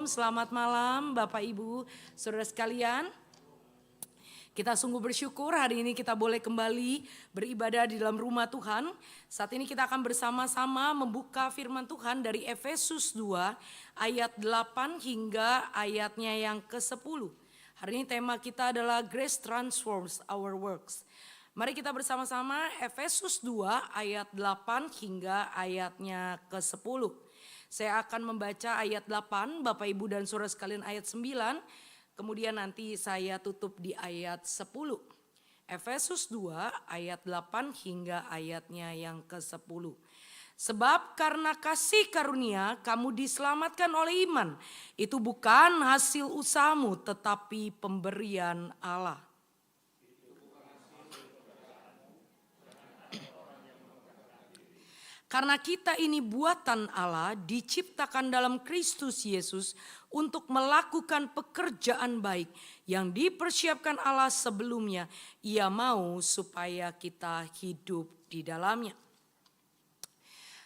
Selamat malam Bapak Ibu, Saudara sekalian. Kita sungguh bersyukur hari ini kita boleh kembali beribadah di dalam rumah Tuhan. Saat ini kita akan bersama-sama membuka firman Tuhan dari Efesus 2 ayat 8 hingga ayatnya yang ke-10. Hari ini tema kita adalah Grace Transforms Our Works. Mari kita bersama-sama Efesus 2 ayat 8 hingga ayatnya ke-10. Saya akan membaca ayat 8, Bapak Ibu dan Saudara sekalian ayat 9, kemudian nanti saya tutup di ayat 10. Efesus 2 ayat 8 hingga ayatnya yang ke-10. Sebab karena kasih karunia kamu diselamatkan oleh iman, itu bukan hasil usahamu tetapi pemberian Allah. Karena kita ini buatan Allah, diciptakan dalam Kristus Yesus untuk melakukan pekerjaan baik yang dipersiapkan Allah sebelumnya. Ia mau supaya kita hidup di dalamnya.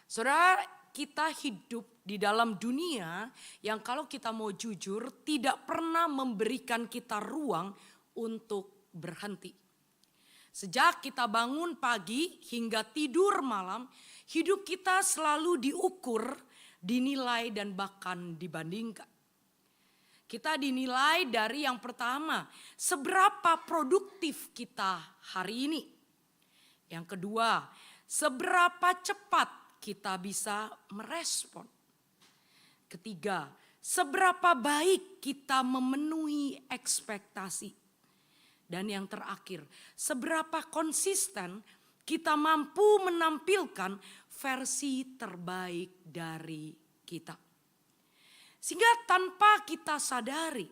Saudara, kita hidup di dalam dunia yang kalau kita mau jujur tidak pernah memberikan kita ruang untuk berhenti. Sejak kita bangun pagi hingga tidur malam, hidup kita selalu diukur, dinilai dan bahkan dibandingkan. Kita dinilai dari yang pertama, seberapa produktif kita hari ini. Yang kedua, seberapa cepat kita bisa merespon. Ketiga, seberapa baik kita memenuhi ekspektasi. Dan yang terakhir, seberapa konsisten kita mampu menampilkan versi terbaik dari kita. Sehingga tanpa kita sadari,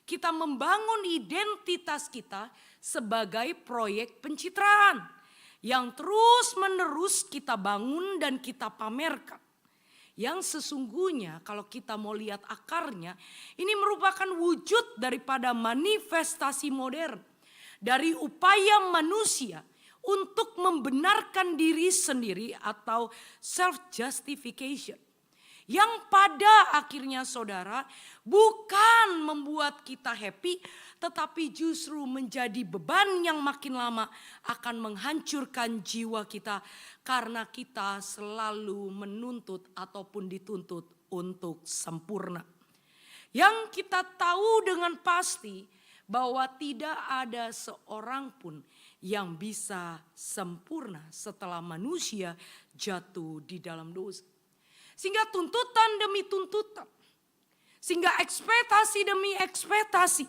kita membangun identitas kita sebagai proyek pencitraan yang terus-menerus kita bangun dan kita pamerkan. Yang sesungguhnya kalau kita mau lihat akarnya, ini merupakan wujud daripada manifestasi modern. Dari upaya manusia untuk membenarkan diri sendiri atau self-justification. Yang pada akhirnya saudara bukan membuat kita happy, tetapi justru menjadi beban yang makin lama akan menghancurkan jiwa kita. Karena kita selalu menuntut ataupun dituntut untuk sempurna. Yang kita tahu dengan pasti bahwa tidak ada seorang pun yang bisa sempurna setelah manusia jatuh di dalam dosa. Sehingga tuntutan demi tuntutan, sehingga ekspektasi demi ekspektasi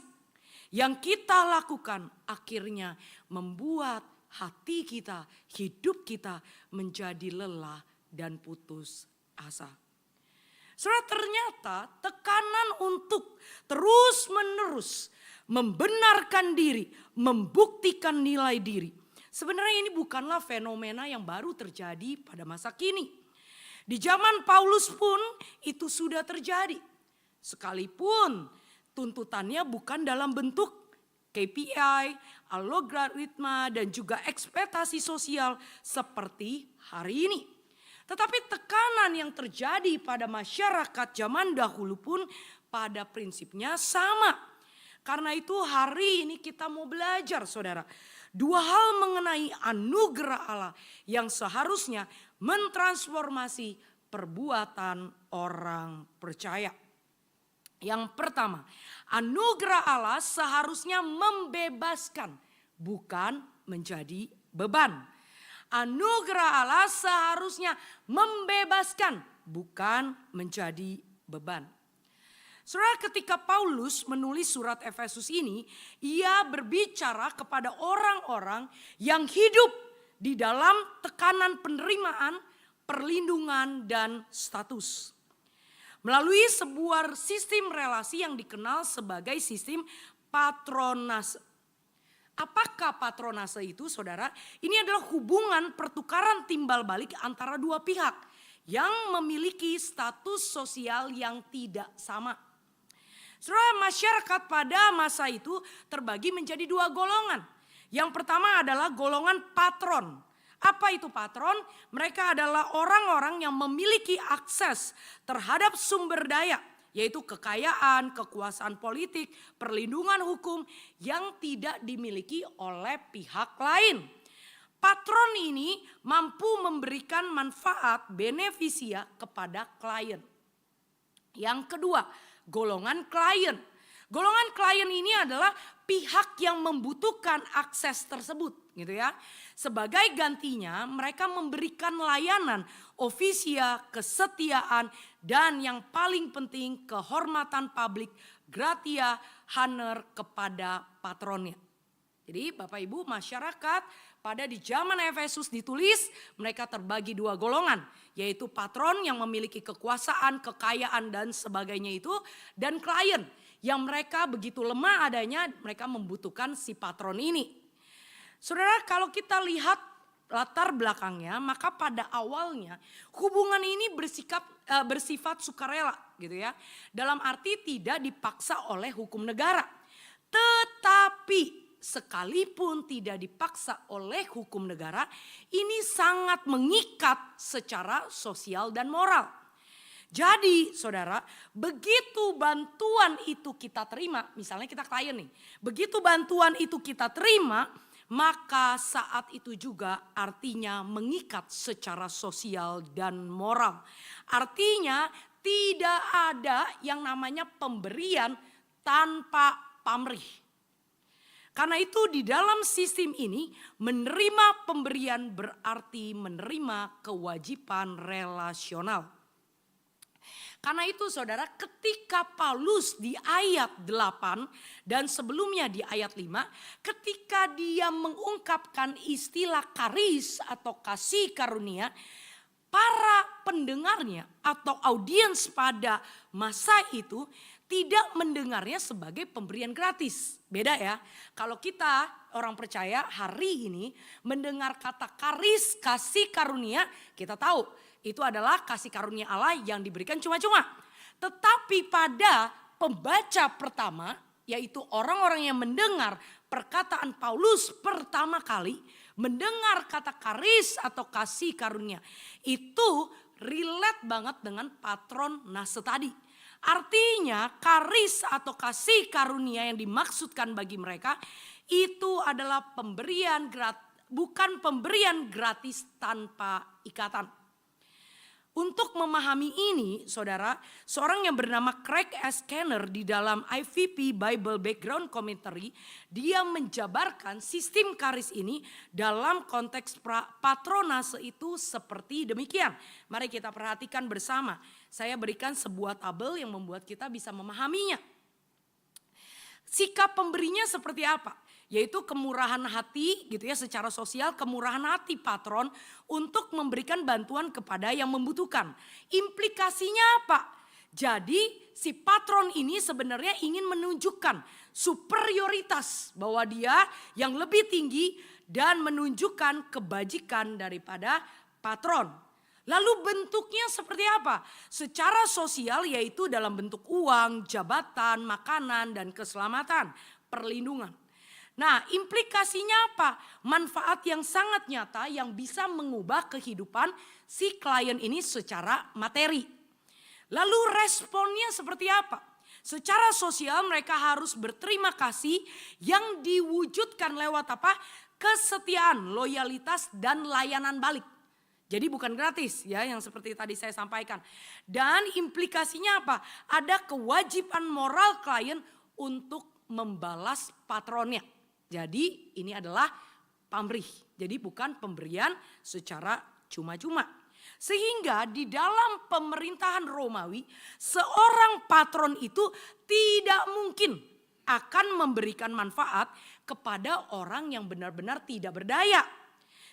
yang kita lakukan akhirnya membuat hati kita, hidup kita menjadi lelah dan putus asa. Saudara, ternyata tekanan untuk terus-menerus membenarkan diri, membuktikan nilai diri. Sebenarnya ini bukanlah fenomena yang baru terjadi pada masa kini. Di zaman Paulus pun itu sudah terjadi. Sekalipun tuntutannya bukan dalam bentuk KPI, algoritma dan juga ekspektasi sosial seperti hari ini. Tetapi tekanan yang terjadi pada masyarakat zaman dahulu pun pada prinsipnya sama. Karena itu hari ini kita mau belajar saudara. Dua hal mengenai anugerah Allah yang seharusnya mentransformasi perbuatan orang percaya. Yang pertama, anugerah Allah seharusnya membebaskan, bukan menjadi beban. Anugerah Allah seharusnya membebaskan, bukan menjadi beban. Saudara, ketika Paulus menulis surat Efesus ini, ia berbicara kepada orang-orang yang hidup di dalam tekanan penerimaan, perlindungan, dan status. Melalui sebuah sistem relasi yang dikenal sebagai sistem patronase. Apakah patronase itu saudara? Ini adalah hubungan pertukaran timbal balik antara dua pihak yang memiliki status sosial yang tidak sama. Saudara, masyarakat pada masa itu terbagi menjadi dua golongan. Yang pertama adalah golongan patron. Apa itu patron? Mereka adalah orang-orang yang memiliki akses terhadap sumber daya yaitu kekayaan, kekuasaan politik, perlindungan hukum yang tidak dimiliki oleh pihak lain. Patron ini mampu memberikan manfaat benefisia kepada klien. Yang kedua, golongan klien. Golongan klien ini adalah pihak yang membutuhkan akses tersebut, gitu ya. Sebagai gantinya mereka memberikan layanan, ofisia, kesetiaan, dan yang paling penting kehormatan publik, gratia, honor kepada patronnya. Jadi Bapak Ibu, masyarakat pada di zaman Efesus ditulis mereka terbagi dua golongan, yaitu patron yang memiliki kekuasaan, kekayaan dan sebagainya itu, dan klien yang mereka begitu lemah adanya, mereka membutuhkan si patron ini. Saudara, kalau kita lihat latar belakangnya, maka pada awalnya hubungan ini bersifat sukarela, gitu ya. Dalam arti tidak dipaksa oleh hukum negara. Tetapi sekalipun tidak dipaksa oleh hukum negara, ini sangat mengikat secara sosial dan moral. Jadi saudara, begitu bantuan itu kita terima, misalnya kita klien nih, begitu bantuan itu kita terima, maka saat itu juga artinya mengikat secara sosial dan moral. Artinya tidak ada yang namanya pemberian tanpa pamrih. Karena itu di dalam sistem ini menerima pemberian berarti menerima kewajiban relasional. Karena itu saudara, ketika Paulus di ayat 8 dan sebelumnya di ayat 5, ketika dia mengungkapkan istilah karis atau kasih karunia, para pendengarnya atau audiens pada masa itu tidak mendengarnya sebagai pemberian gratis. Beda ya, kalau kita orang percaya hari ini mendengar kata karis, kasih karunia, kita tahu itu adalah kasih karunia Allah yang diberikan cuma-cuma. Tetapi pada pembaca pertama, yaitu orang-orang yang mendengar perkataan Paulus pertama kali, mendengar kata karis atau kasih karunia, itu relate banget dengan patron nase tadi. Artinya karis atau kasih karunia yang dimaksudkan bagi mereka itu adalah pemberian bukan pemberian gratis tanpa ikatan. Untuk memahami ini, saudara, seorang yang bernama Craig S. Kenner di dalam IVP Bible Background Commentary, dia menjabarkan sistem karis ini dalam konteks patronase itu seperti demikian. Mari kita perhatikan bersama. Saya berikan sebuah tabel yang membuat kita bisa memahaminya. Sikap pemberinya seperti apa? Yaitu kemurahan hati gitu ya, secara sosial kemurahan hati patron untuk memberikan bantuan kepada yang membutuhkan. Implikasinya apa? Jadi si patron ini sebenarnya ingin menunjukkan superioritas bahwa dia yang lebih tinggi dan menunjukkan kebajikan daripada patron. Lalu bentuknya seperti apa? Secara sosial yaitu dalam bentuk uang, jabatan, makanan, dan keselamatan, perlindungan. Nah, implikasinya apa? Manfaat yang sangat nyata yang bisa mengubah kehidupan si klien ini secara materi. Lalu responnya seperti apa? Secara sosial mereka harus berterima kasih yang diwujudkan lewat apa? Kesetiaan, loyalitas, dan layanan balik. Jadi bukan gratis ya yang seperti tadi saya sampaikan. Dan implikasinya apa? Ada kewajiban moral klien untuk membalas patronnya. Jadi ini adalah pamrih. Jadi bukan pemberian secara cuma-cuma. Sehingga di dalam pemerintahan Romawi seorang patron itu tidak mungkin akan memberikan manfaat kepada orang yang benar-benar tidak berdaya.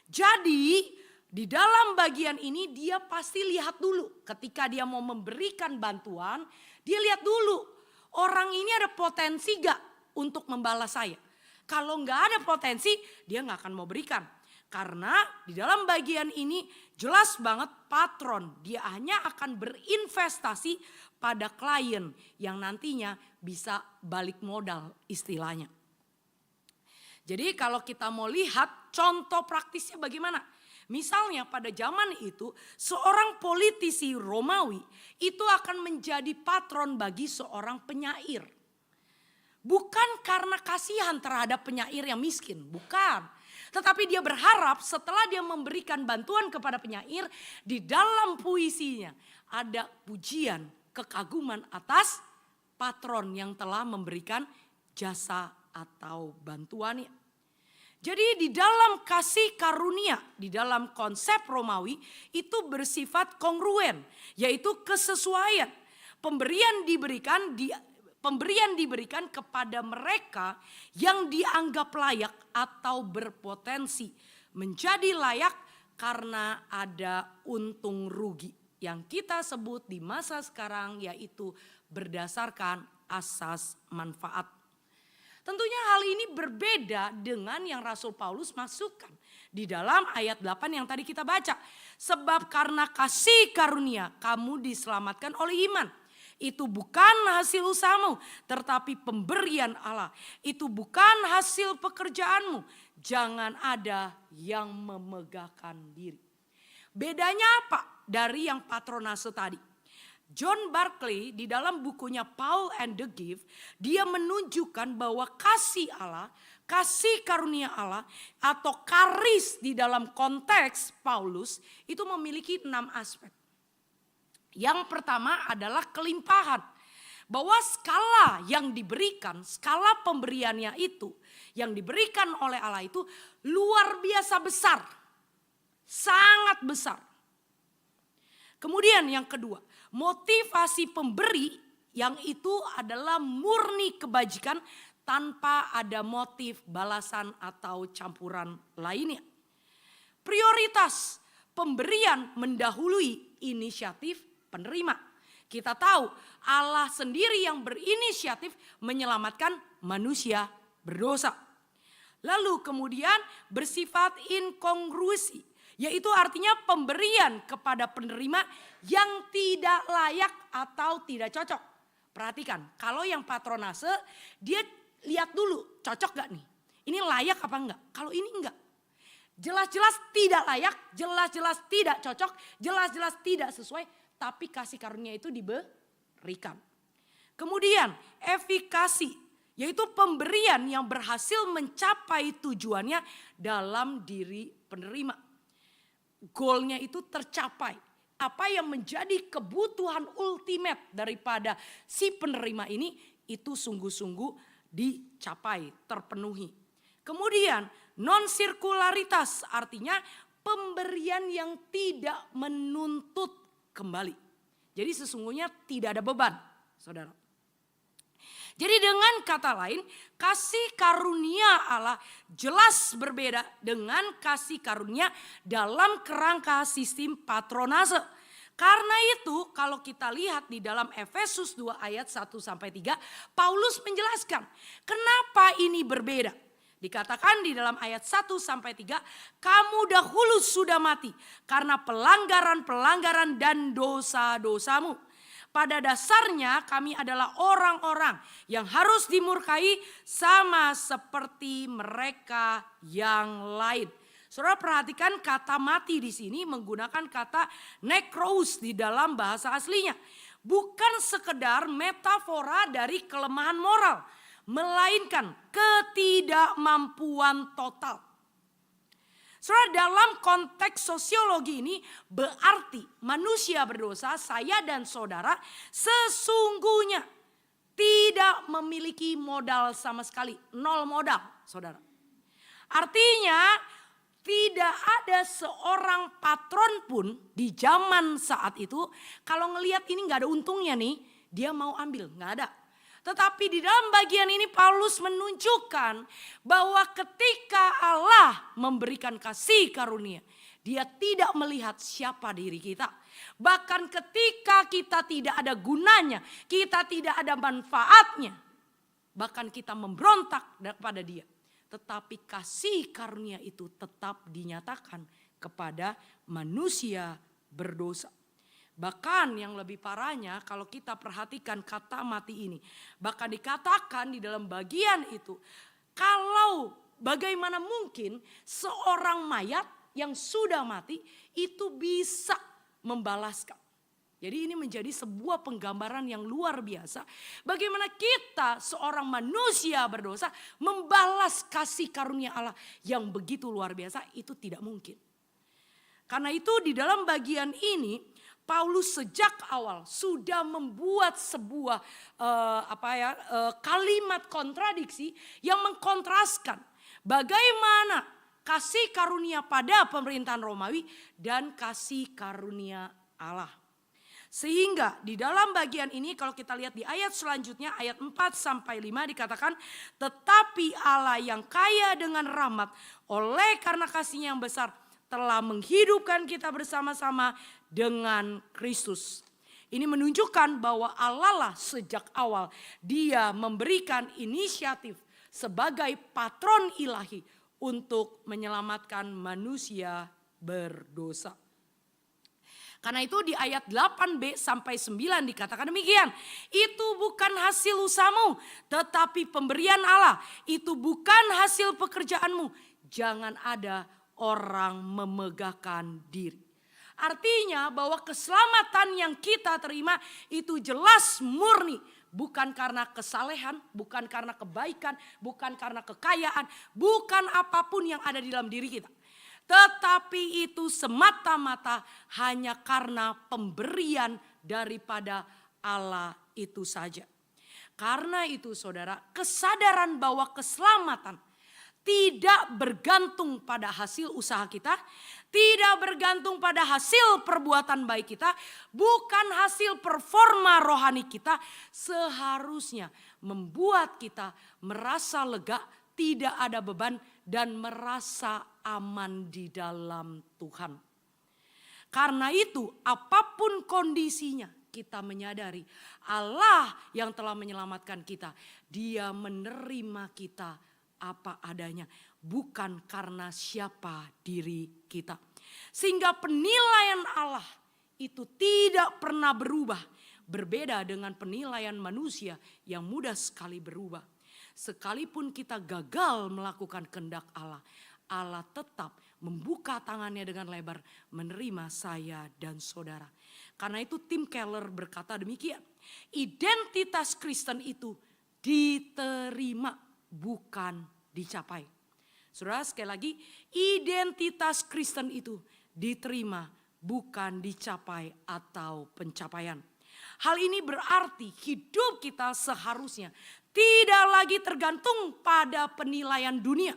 Jadi di dalam bagian ini dia pasti lihat dulu ketika dia mau memberikan bantuan, dia lihat dulu orang ini ada potensi gak untuk membalas saya. Kalau nggak ada potensi, dia nggak akan mau berikan. Karena di dalam bagian ini jelas banget patron, dia hanya akan berinvestasi pada klien yang nantinya bisa balik modal istilahnya. Jadi kalau kita mau lihat contoh praktisnya bagaimana? Misalnya pada zaman itu seorang politisi Romawi itu akan menjadi patron bagi seorang penyair. Bukan karena kasihan terhadap penyair yang miskin, bukan. Tetapi dia berharap setelah dia memberikan bantuan kepada penyair, di dalam puisinya ada pujian, kekaguman atas patron yang telah memberikan jasa atau bantuannya. Jadi di dalam kasih karunia, di dalam konsep Romawi itu bersifat kongruen, yaitu kesesuaian. Pemberian diberikan kepada mereka yang dianggap layak atau berpotensi menjadi layak karena ada untung rugi yang kita sebut di masa sekarang, yaitu berdasarkan asas manfaat. Tentunya hal ini berbeda dengan yang Rasul Paulus masukkan di dalam ayat 8 yang tadi kita baca. Sebab karena kasih karunia kamu diselamatkan oleh iman. Itu bukan hasil usahamu, tetapi pemberian Allah. Itu bukan hasil pekerjaanmu. Jangan ada yang memegahkan diri. Bedanya apa dari yang patronase tadi? John Barclay di dalam bukunya Paul and the Gift, dia menunjukkan bahwa kasih Allah, kasih karunia Allah atau karis di dalam konteks Paulus itu memiliki 6 aspek. Yang pertama adalah kelimpahan. Bahwa skala yang diberikan, skala pemberiannya itu yang diberikan oleh Allah itu luar biasa besar. Sangat besar. Kemudian yang kedua, motivasi pemberi yang itu adalah murni kebajikan tanpa ada motif balasan atau campuran lainnya. Prioritas pemberian mendahului inisiatif penerima. Kita tahu Allah sendiri yang berinisiatif menyelamatkan manusia berdosa. Lalu kemudian bersifat inkongruensi. Yaitu artinya pemberian kepada penerima yang tidak layak atau tidak cocok. Perhatikan, kalau yang patronase dia lihat dulu cocok gak nih? Ini layak apa enggak? Kalau ini enggak. Jelas-jelas tidak layak, jelas-jelas tidak cocok, jelas-jelas tidak sesuai. Tapi kasih karunia itu diberikan. Kemudian efikasi, yaitu pemberian yang berhasil mencapai tujuannya dalam diri penerima. Goalnya itu tercapai. Apa yang menjadi kebutuhan ultimate daripada si penerima ini itu sungguh-sungguh dicapai, terpenuhi. Kemudian non-sirkularitas artinya pemberian yang tidak menuntut kembali. Jadi sesungguhnya tidak ada beban, saudara. Jadi dengan kata lain, kasih karunia Allah jelas berbeda dengan kasih karunia dalam kerangka sistem patronase. Karena itu kalau kita lihat di dalam Efesus 2 ayat 1-3, Paulus menjelaskan kenapa ini berbeda. Dikatakan di dalam ayat 1-3, kamu dahulu sudah mati karena pelanggaran-pelanggaran dan dosa-dosamu. Pada dasarnya kami adalah orang-orang yang harus dimurkai sama seperti mereka yang lain. Saudara perhatikan kata mati di sini menggunakan kata nekros di dalam bahasa aslinya. Bukan sekedar metafora dari kelemahan moral, melainkan ketidakmampuan total. Saudara, dalam konteks sosiologi ini berarti manusia berdosa, saya dan saudara sesungguhnya tidak memiliki modal sama sekali. Nol modal, saudara. Artinya tidak ada seorang patron pun di zaman saat itu kalau ngelihat ini gak ada untungnya nih, dia mau ambil, gak ada. Tetapi di dalam bagian ini Paulus menunjukkan bahwa ketika Allah memberikan kasih karunia, dia tidak melihat siapa diri kita. Bahkan ketika kita tidak ada gunanya, kita tidak ada manfaatnya, bahkan kita memberontak kepada dia. Tetapi kasih karunia itu tetap dinyatakan kepada manusia berdosa. Bahkan yang lebih parahnya kalau kita perhatikan kata mati ini. Bahkan dikatakan di dalam bagian itu. Kalau bagaimana mungkin seorang mayat yang sudah mati itu bisa membalaskan. Jadi ini menjadi sebuah penggambaran yang luar biasa. Bagaimana kita seorang manusia berdosa membalas kasih karunia Allah yang begitu luar biasa, itu tidak mungkin. Karena itu di dalam bagian ini Paulus sejak awal sudah membuat sebuah kalimat kontradiksi yang mengkontraskan bagaimana kasih karunia pada pemerintahan Romawi dan kasih karunia Allah. Sehingga di dalam bagian ini kalau kita lihat di ayat selanjutnya ayat 4 sampai 5 dikatakan, tetapi Allah yang kaya dengan rahmat oleh karena kasih-Nya yang besar telah menghidupkan kita bersama-sama dengan Kristus. Ini menunjukkan bahwa Allah lah sejak awal Dia memberikan inisiatif sebagai patron ilahi untuk menyelamatkan manusia berdosa. Karena itu di ayat 8b sampai 9 dikatakan demikian. Itu bukan hasil usahamu, tetapi pemberian Allah. Itu bukan hasil pekerjaanmu. Jangan ada orang memegahkan diri. Artinya bahwa keselamatan yang kita terima itu jelas murni. Bukan karena kesalehan, bukan karena kebaikan, bukan karena kekayaan, bukan apapun yang ada di dalam diri kita. Tetapi itu semata-mata hanya karena pemberian daripada Allah itu saja. Karena itu saudara, kesadaran bahwa keselamatan tidak bergantung pada hasil usaha kita, tidak bergantung pada hasil perbuatan baik kita, bukan hasil performa rohani kita, seharusnya membuat kita merasa lega, tidak ada beban dan merasa aman di dalam Tuhan. Karena itu apapun kondisinya kita menyadari Allah yang telah menyelamatkan kita. Dia menerima kita apa adanya, bukan karena siapa diri kita. Sehingga penilaian Allah itu tidak pernah berubah. Berbeda dengan penilaian manusia yang mudah sekali berubah. Sekalipun kita gagal melakukan kehendak Allah, Allah tetap membuka tangannya dengan lebar menerima saya dan saudara. Karena itu Tim Keller berkata demikian, identitas Kristen itu diterima bukan dicapai. Saudara, sekali lagi, identitas Kristen itu diterima bukan dicapai atau pencapaian. Hal ini berarti hidup kita seharusnya tidak lagi tergantung pada penilaian dunia.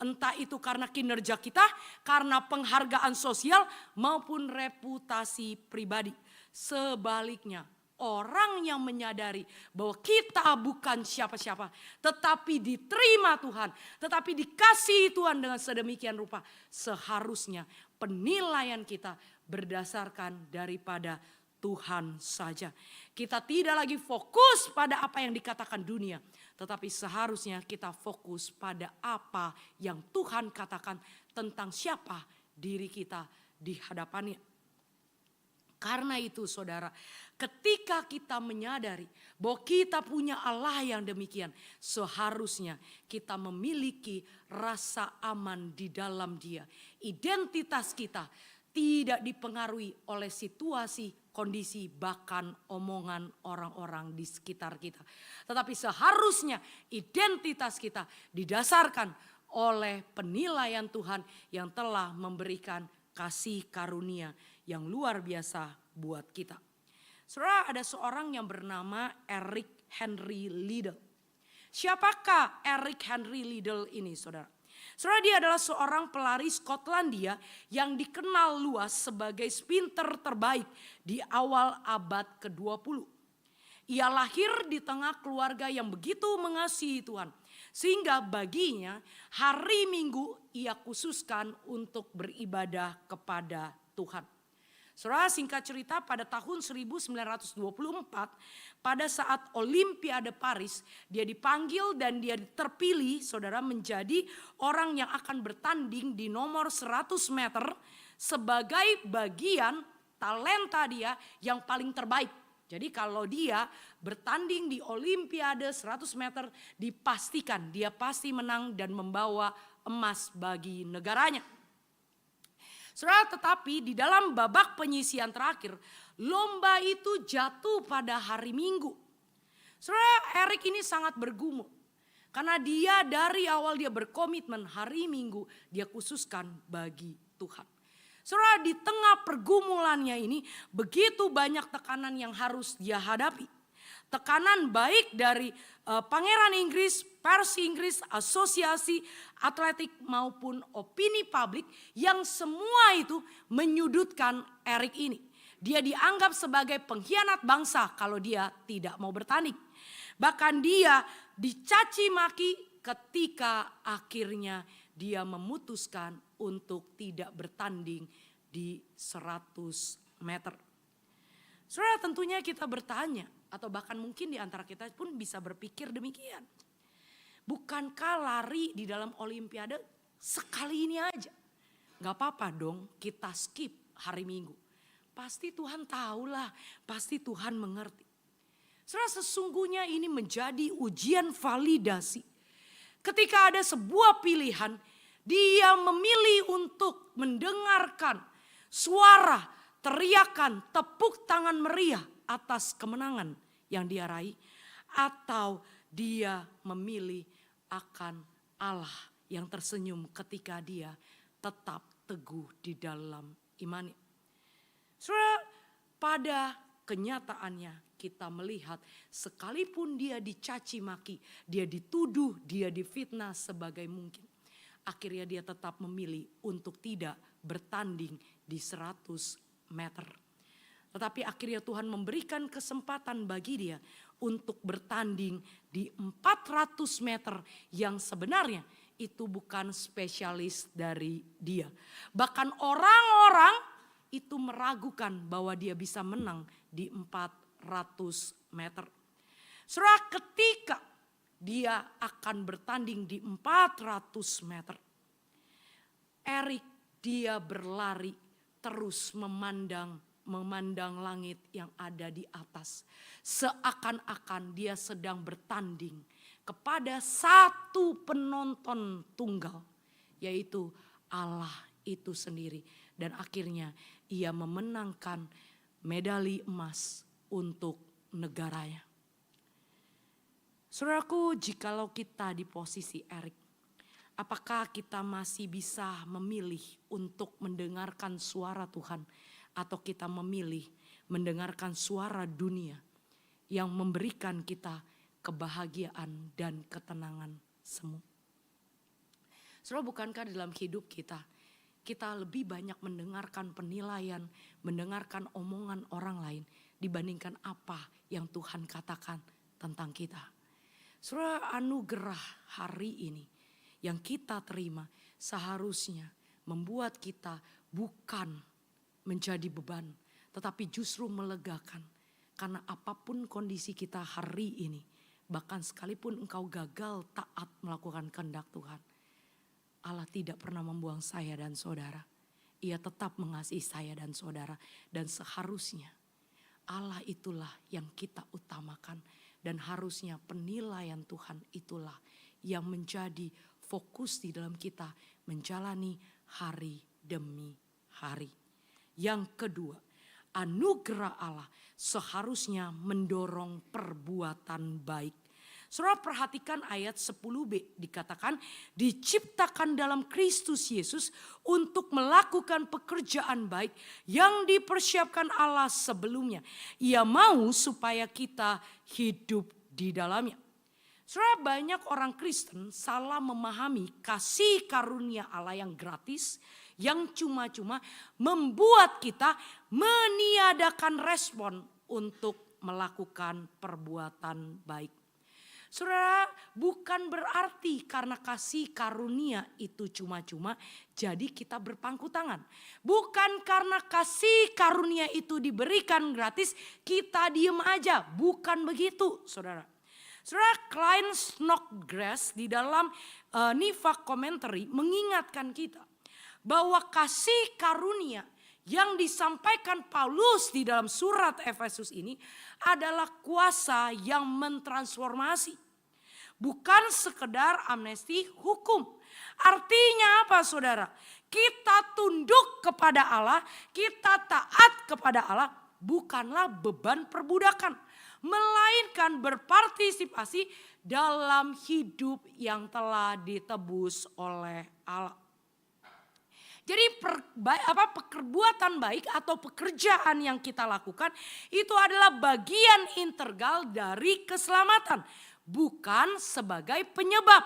Entah itu karena kinerja kita, karena penghargaan sosial maupun reputasi pribadi. Sebaliknya, orang yang menyadari bahwa kita bukan siapa-siapa, tetapi diterima Tuhan, tetapi dikasihi Tuhan dengan sedemikian rupa, seharusnya penilaian kita berdasarkan daripada Tuhan saja. Kita tidak lagi fokus pada apa yang dikatakan dunia, tetapi seharusnya kita fokus pada apa yang Tuhan katakan tentang siapa diri kita di hadapannya. Karena itu saudara, ketika kita menyadari bahwa kita punya Allah yang demikian, seharusnya kita memiliki rasa aman di dalam Dia. Identitas kita tidak dipengaruhi oleh situasi, kondisi, bahkan omongan orang-orang di sekitar kita. Tetapi seharusnya identitas kita didasarkan oleh penilaian Tuhan yang telah memberikan kasih karunia yang luar biasa buat kita. Saudara, ada seorang yang bernama Eric Henry Liddell. Siapakah Eric Henry Liddell ini, saudara? Saudara, dia adalah seorang pelari Skotlandia yang dikenal luas sebagai sprinter terbaik di awal abad ke-20. Ia lahir di tengah keluarga yang begitu mengasihi Tuhan. Sehingga baginya hari Minggu ia khususkan untuk beribadah kepada Tuhan. Saudara, singkat cerita pada tahun 1924 pada saat Olimpiade Paris dia dipanggil dan dia terpilih saudara menjadi orang yang akan bertanding di nomor 100 meter sebagai bagian talenta dia yang paling terbaik. Jadi kalau dia bertanding di Olimpiade 100 meter dipastikan dia pasti menang dan membawa emas bagi negaranya. Saudara, tetapi di dalam babak penyisian terakhir, lomba itu jatuh pada hari Minggu. Saudara, Erik ini sangat bergumul. Karena dia dari awal dia berkomitmen hari Minggu dia khususkan bagi Tuhan. Saudara, di tengah pergumulannya ini begitu banyak tekanan yang harus dia hadapi. Tekanan baik dari Pangeran Inggris, pers Inggris, asosiasi atletik maupun opini publik yang semua itu menyudutkan Erik ini. Dia dianggap sebagai pengkhianat bangsa kalau dia tidak mau bertanding. Bahkan dia dicaci maki ketika akhirnya dia memutuskan untuk tidak bertanding di 100 meter. Saudara, tentunya kita bertanya atau bahkan mungkin di antara kita pun bisa berpikir demikian. Bukankah lari di dalam olimpiade sekali ini aja? Gak apa-apa dong kita skip hari Minggu. Pasti Tuhan tahulah, pasti Tuhan mengerti. Saudara, sesungguhnya ini menjadi ujian validasi. Ketika ada sebuah pilihan, dia memilih untuk mendengarkan suara, teriakan, tepuk tangan meriah atas kemenangan yang dia raih, atau dia memilih akan Allah yang tersenyum ketika dia tetap teguh di dalam imannya. Saudara, pada kenyataannya kita melihat sekalipun dia dicaci maki, dia dituduh, dia difitnah sebagai mungkin, akhirnya dia tetap memilih untuk tidak bertanding di 100 meter. Tetapi akhirnya Tuhan memberikan kesempatan bagi dia untuk bertanding di 400 meter yang sebenarnya itu bukan spesialis dari dia. Bahkan orang-orang itu meragukan bahwa dia bisa menang di 400 meter. Saudara, ketika dia akan bertanding di 400 meter, Erik dia berlari terus memandang langit yang ada di atas. Seakan-akan dia sedang bertanding kepada satu penonton tunggal, yaitu Allah itu sendiri. Dan akhirnya ia memenangkan medali emas untuk negaranya. Saudaraku, jikalau kita di posisi Erik, apakah kita masih bisa memilih untuk mendengarkan suara Tuhan? Atau kita memilih mendengarkan suara dunia yang memberikan kita kebahagiaan dan ketenangan semu. Saudara, bukankah dalam hidup kita lebih banyak mendengarkan penilaian, mendengarkan omongan orang lain dibandingkan apa yang Tuhan katakan tentang kita. Saudara, anugerah hari ini yang kita terima seharusnya membuat kita bukan menjadi beban, tetapi justru melegakan. Karena apapun kondisi kita hari ini, bahkan sekalipun engkau gagal taat melakukan kehendak Tuhan, Allah tidak pernah membuang saya dan saudara. Ia tetap mengasihi saya dan saudara. Dan seharusnya Allah itulah yang kita utamakan. Dan harusnya penilaian Tuhan itulah yang menjadi fokus di dalam kita menjalani hari demi hari. Yang kedua, anugerah Allah seharusnya mendorong perbuatan baik. Saudara, perhatikan ayat 10b, dikatakan diciptakan dalam Kristus Yesus untuk melakukan pekerjaan baik yang dipersiapkan Allah sebelumnya. Ia mau supaya kita hidup di dalamnya. Saudara, banyak orang Kristen salah memahami kasih karunia Allah yang gratis, yang cuma-cuma membuat kita meniadakan respon untuk melakukan perbuatan baik. Saudara, bukan berarti karena kasih karunia itu cuma-cuma jadi kita berpangku tangan. Bukan karena kasih karunia itu diberikan gratis kita diem aja. Bukan begitu, saudara. Saudara, Klein Snodgrass di dalam Nifak Commentary mengingatkan kita bahwa kasih karunia yang disampaikan Paulus di dalam surat Efesus ini adalah kuasa yang mentransformasi. bukan sekedar amnesti hukum. Artinya apa saudara? Kita tunduk kepada Allah, kita taat kepada Allah bukanlah beban perbudakan, melainkan berpartisipasi dalam hidup yang telah ditebus oleh Allah. Jadi perbuatan baik atau pekerjaan yang kita lakukan itu adalah bagian integral dari keselamatan. Bukan sebagai penyebab,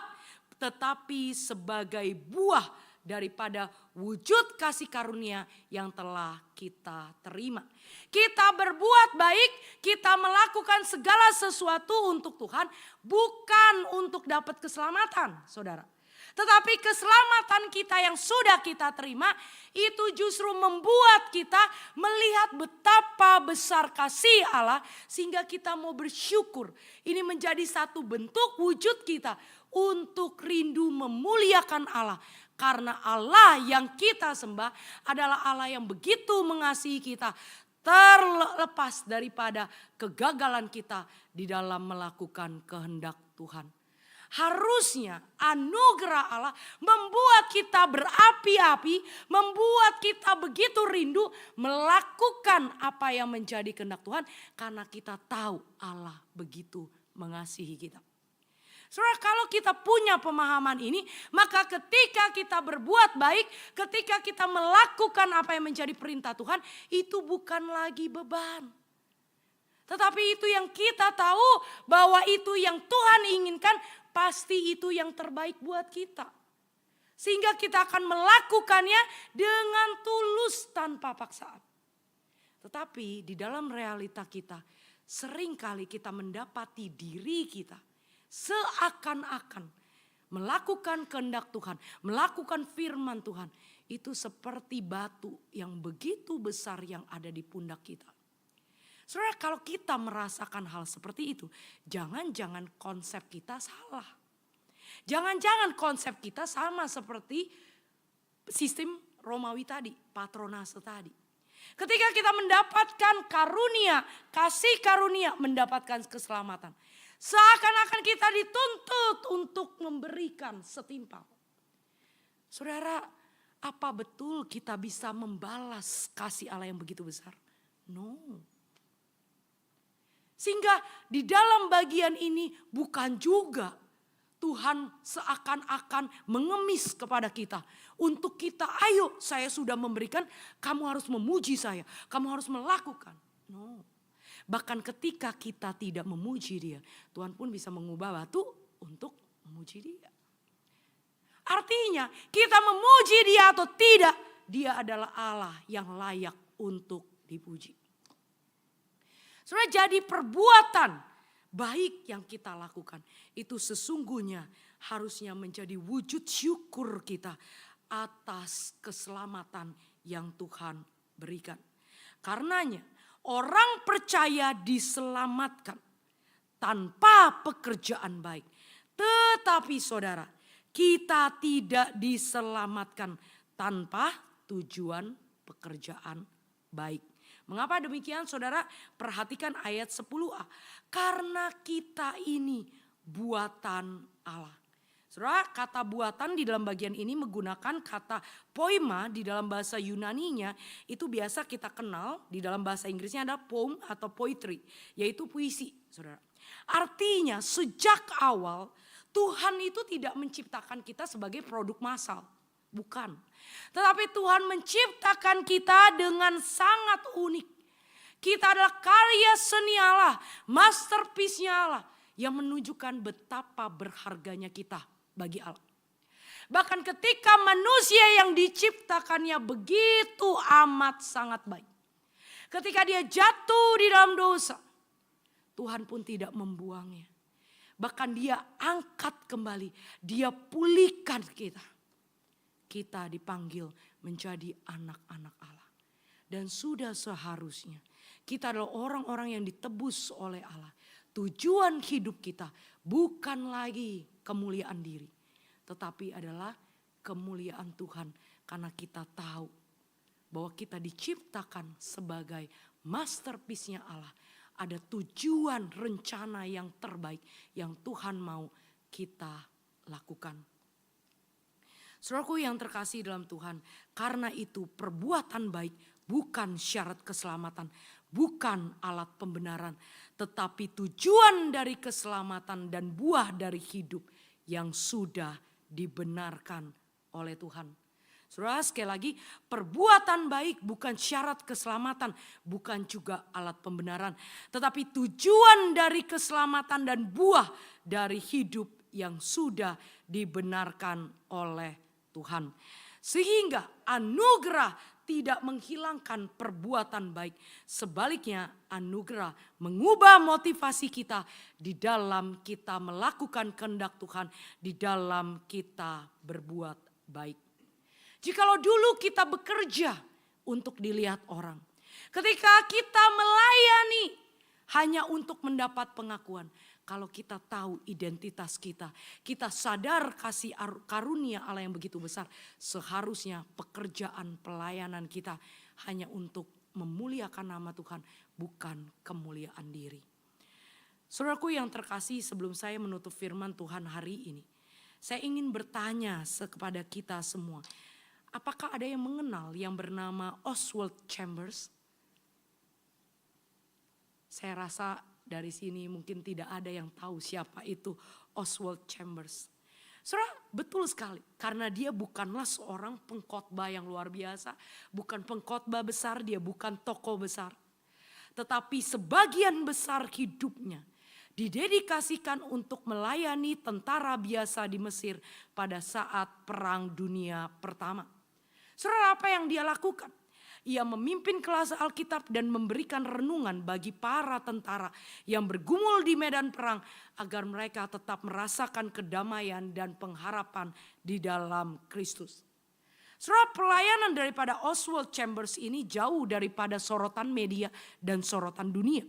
tetapi sebagai buah daripada wujud kasih karunia yang telah kita terima. Kita berbuat baik, kita melakukan segala sesuatu untuk Tuhan, bukan untuk dapat keselamatan, saudara. Tetapi keselamatan kita yang sudah kita terima itu justru membuat kita melihat betapa besar kasih Allah sehingga kita mau bersyukur. Ini menjadi satu bentuk wujud kita untuk rindu memuliakan Allah. Karena Allah yang kita sembah adalah Allah yang begitu mengasihi kita, terlepas daripada kegagalan kita di dalam melakukan kehendak Tuhan. Harusnya anugerah Allah membuat kita berapi-api, membuat kita begitu rindu melakukan apa yang menjadi kehendak Tuhan. Karena kita tahu Allah begitu mengasihi kita. Saudara, kalau kita punya pemahaman ini, maka ketika kita berbuat baik, ketika kita melakukan apa yang menjadi perintah Tuhan, itu bukan lagi beban. Tetapi itu yang kita tahu bahwa itu yang Tuhan inginkan, pasti itu yang terbaik buat kita. Sehingga kita akan melakukannya dengan tulus tanpa paksaan. Tetapi di dalam realita kita, seringkali kita mendapati diri kita seakan-akan melakukan kehendak Tuhan, melakukan firman Tuhan. Itu seperti batu yang begitu besar yang ada di pundak kita. Saudara, kalau kita merasakan hal seperti itu, jangan-jangan konsep kita salah. Jangan-jangan konsep kita sama seperti sistem Romawi tadi, patronase tadi. Ketika kita mendapatkan karunia, kasih karunia, mendapatkan keselamatan. Seakan-akan kita dituntut untuk memberikan setimpal. Saudara, apa betul kita bisa membalas kasih Allah yang begitu besar? No. Sehingga di dalam bagian ini bukan juga Tuhan seakan-akan mengemis kepada kita. Untuk kita, ayo saya sudah memberikan, kamu harus memuji saya. Kamu harus melakukan. No. Bahkan ketika kita tidak memuji dia, Tuhan pun bisa mengubah batu untuk memuji dia. Artinya kita memuji dia atau tidak, dia adalah Allah yang layak untuk dipuji. Sudah jadi perbuatan baik yang kita lakukan itu sesungguhnya harusnya menjadi wujud syukur kita atas keselamatan yang Tuhan berikan. Karenanya orang percaya diselamatkan tanpa pekerjaan baik. Tetapi saudara, kita tidak diselamatkan tanpa tujuan pekerjaan baik. Mengapa demikian saudara? Perhatikan ayat 10a. Karena kita ini buatan Allah. Saudara, kata buatan di dalam bagian ini menggunakan kata poima di dalam bahasa Yunaninya. Itu biasa kita kenal di dalam bahasa Inggrisnya ada poem atau poetry. Yaitu puisi saudara. Artinya sejak awal Tuhan itu tidak menciptakan kita sebagai produk massal. Bukan. Tetapi Tuhan menciptakan kita dengan sangat unik. Kita adalah karya seni Allah, masterpiece-nya Allah yang menunjukkan betapa berharganya kita bagi Allah. Bahkan ketika manusia yang diciptakannya begitu amat sangat baik. Ketika dia jatuh di dalam dosa, Tuhan pun tidak membuangnya. Bahkan dia angkat kembali, dia pulihkan kita. Kita dipanggil menjadi anak-anak Allah. Dan sudah seharusnya kita adalah orang-orang yang ditebus oleh Allah. Tujuan hidup kita bukan lagi kemuliaan diri. Tetapi adalah kemuliaan Tuhan. Karena kita tahu bahwa kita diciptakan sebagai masterpiece-nya Allah. Ada tujuan rencana yang terbaik yang Tuhan mau kita lakukan. Saudaraku yang terkasih dalam Tuhan, karena itu perbuatan baik bukan syarat keselamatan, bukan alat pembenaran, tetapi tujuan dari keselamatan dan buah dari hidup yang sudah dibenarkan oleh Tuhan. Saudara, sekali lagi, perbuatan baik bukan syarat keselamatan, bukan juga alat pembenaran, tetapi tujuan dari keselamatan dan buah dari hidup yang sudah dibenarkan oleh Tuhan. Sehingga anugerah tidak menghilangkan perbuatan baik. Sebaliknya anugerah mengubah motivasi kita di dalam kita melakukan kehendak Tuhan, di dalam kita berbuat baik. Jikalau dulu kita bekerja untuk dilihat orang, ketika kita melayani hanya untuk mendapat pengakuan. Kalau kita tahu identitas kita, kita sadar kasih karunia Allah yang begitu besar, seharusnya pekerjaan pelayanan kita hanya untuk memuliakan nama Tuhan, bukan kemuliaan diri. Saudaraku yang terkasih, sebelum saya menutup firman Tuhan hari ini, saya ingin bertanya kepada kita semua. Apakah ada yang mengenal yang bernama Oswald Chambers? Saya rasa dari sini mungkin tidak ada yang tahu siapa itu Oswald Chambers. Saudara, betul sekali. Karena dia bukanlah seorang pengkhotbah yang luar biasa. Bukan pengkhotbah besar, dia bukan tokoh besar. Tetapi sebagian besar hidupnya didedikasikan untuk melayani tentara biasa di Mesir pada saat Perang Dunia Pertama. Saudara, apa yang dia lakukan? Ia memimpin kelas Alkitab dan memberikan renungan bagi para tentara yang bergumul di medan perang agar mereka tetap merasakan kedamaian dan pengharapan di dalam Kristus. Saudara, pelayanan daripada Oswald Chambers ini jauh daripada sorotan media dan sorotan dunia.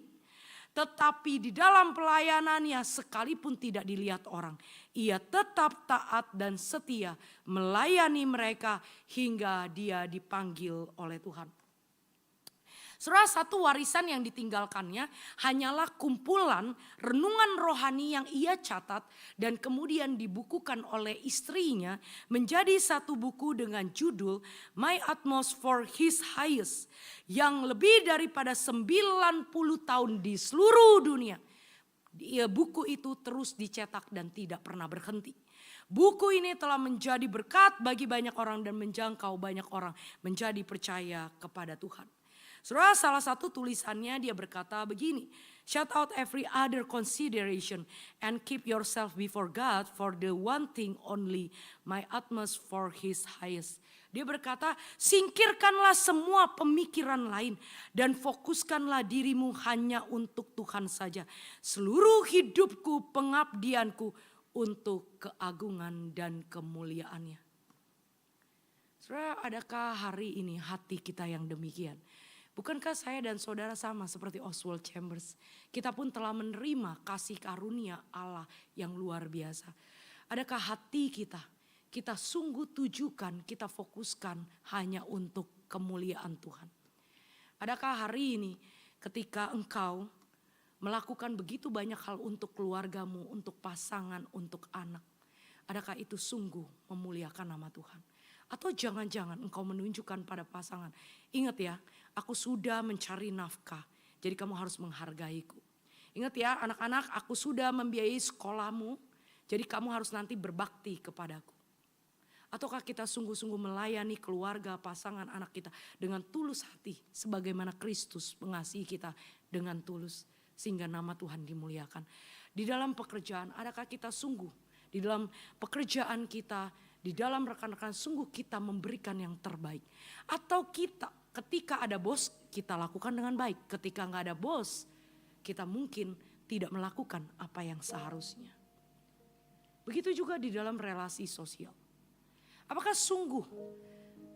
Tetapi di dalam pelayanannya sekalipun tidak dilihat orang, ia tetap taat dan setia melayani mereka hingga dia dipanggil oleh Tuhan. Saudara, satu warisan yang ditinggalkannya hanyalah kumpulan renungan rohani yang ia catat dan kemudian dibukukan oleh istrinya menjadi satu buku dengan judul My Utmost for His Highest, yang lebih daripada 90 tahun di seluruh dunia. Buku itu terus dicetak dan tidak pernah berhenti. Buku ini telah menjadi berkat bagi banyak orang dan menjangkau banyak orang menjadi percaya kepada Tuhan. Saudara, salah satu tulisannya dia berkata begini, shut out every other consideration and keep yourself before God for the one thing only, my utmost for His highest. Dia berkata, singkirkanlah semua pemikiran lain dan fokuskanlah dirimu hanya untuk Tuhan saja. Seluruh hidupku, pengabdianku untuk keagungan dan kemuliaannya. Saudara, adakah hari ini hati kita yang demikian? Bukankah saya dan saudara sama seperti Oswald Chambers? Kita pun telah menerima kasih karunia Allah yang luar biasa. Adakah hati kita sungguh tujukan, kita fokuskan hanya untuk kemuliaan Tuhan? Adakah hari ini ketika engkau melakukan begitu banyak hal untuk keluargamu, untuk pasangan, untuk anak, adakah itu sungguh memuliakan nama Tuhan? Atau jangan-jangan engkau menunjukkan pada pasangan, ingat ya, aku sudah mencari nafkah, jadi kamu harus menghargaiku. Ingat ya anak-anak, aku sudah membiayai sekolahmu, jadi kamu harus nanti berbakti kepadaku. Ataukah kita sungguh-sungguh melayani keluarga, pasangan, anak kita dengan tulus hati, sebagaimana Kristus mengasihi kita dengan tulus, sehingga nama Tuhan dimuliakan. Di dalam pekerjaan, adakah kita sungguh, di dalam pekerjaan kita, di dalam rekan-rekan sungguh kita memberikan yang terbaik? Atau kita ketika ada bos kita lakukan dengan baik, ketika gak ada bos kita mungkin tidak melakukan apa yang seharusnya. Begitu juga di dalam relasi sosial. Apakah sungguh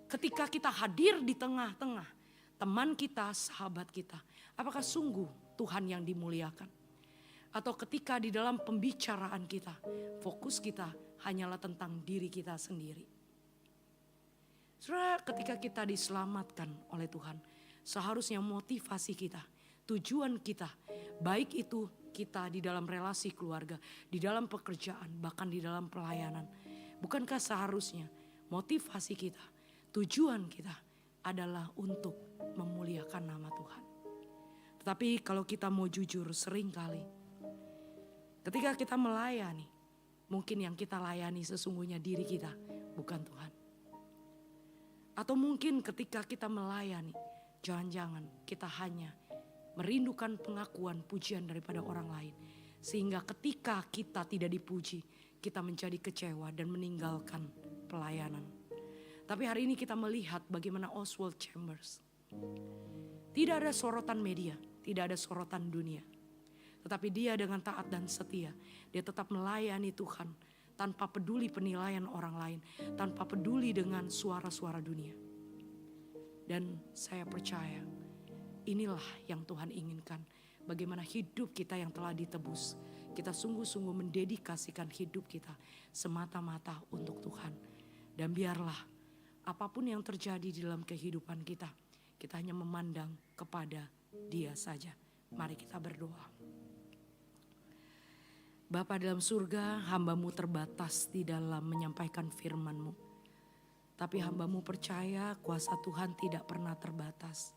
ketika kita hadir di tengah-tengah teman kita, sahabat kita, apakah sungguh Tuhan yang dimuliakan? Atau ketika di dalam pembicaraan kita, fokus kita hanyalah tentang diri kita sendiri. Saudara, ketika kita diselamatkan oleh Tuhan, seharusnya motivasi kita, tujuan kita, baik itu kita di dalam relasi keluarga, di dalam pekerjaan, bahkan di dalam pelayanan. Bukankah seharusnya motivasi kita, tujuan kita adalah untuk memuliakan nama Tuhan. Tetapi kalau kita mau jujur, seringkali ketika kita melayani, mungkin yang kita layani sesungguhnya diri kita, bukan Tuhan. Atau mungkin ketika kita melayani, jangan-jangan kita hanya merindukan pengakuan, pujian daripada orang lain. Sehingga ketika kita tidak dipuji, kita menjadi kecewa dan meninggalkan pelayanan. Tapi hari ini kita melihat bagaimana Oswald Chambers. Tidak ada sorotan media, tidak ada sorotan dunia. Tetapi dia dengan taat dan setia, dia tetap melayani Tuhan tanpa peduli penilaian orang lain, tanpa peduli dengan suara-suara dunia. Dan saya percaya inilah yang Tuhan inginkan. Bagaimana hidup kita yang telah ditebus, kita sungguh-sungguh mendedikasikan hidup kita semata-mata untuk Tuhan. Dan biarlah apapun yang terjadi di dalam kehidupan kita, kita hanya memandang kepada Dia saja. Mari kita berdoa. Bapa dalam surga, hamba-Mu terbatas di dalam menyampaikan firman-Mu. Tapi hamba-Mu percaya kuasa Tuhan tidak pernah terbatas.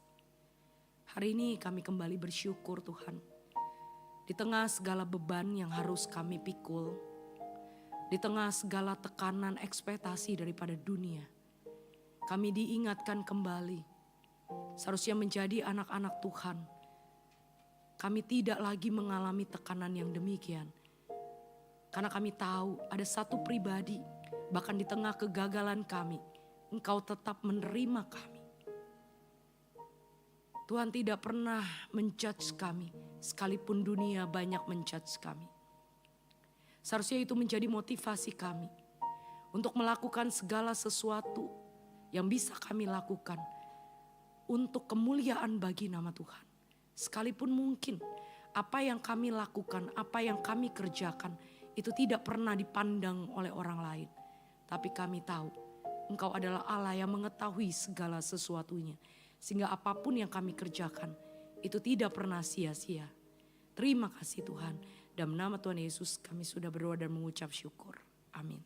Hari ini kami kembali bersyukur Tuhan. Di tengah segala beban yang harus kami pikul, di tengah segala tekanan ekspektasi daripada dunia, kami diingatkan kembali. Seharusnya menjadi anak-anak Tuhan. Kami tidak lagi mengalami tekanan yang demikian. Karena kami tahu ada satu pribadi, bahkan di tengah kegagalan kami, Engkau tetap menerima kami. Tuhan tidak pernah menjudge kami, sekalipun dunia banyak menjudge kami. Seharusnya itu menjadi motivasi kami untuk melakukan segala sesuatu yang bisa kami lakukan untuk kemuliaan bagi nama Tuhan. Sekalipun mungkin apa yang kami lakukan, apa yang kami kerjakan, itu tidak pernah dipandang oleh orang lain. Tapi kami tahu Engkau adalah Allah yang mengetahui segala sesuatunya. Sehingga apapun yang kami kerjakan itu tidak pernah sia-sia. Terima kasih Tuhan. Dalam nama Tuhan Yesus kami sudah berdoa dan mengucap syukur. Amin.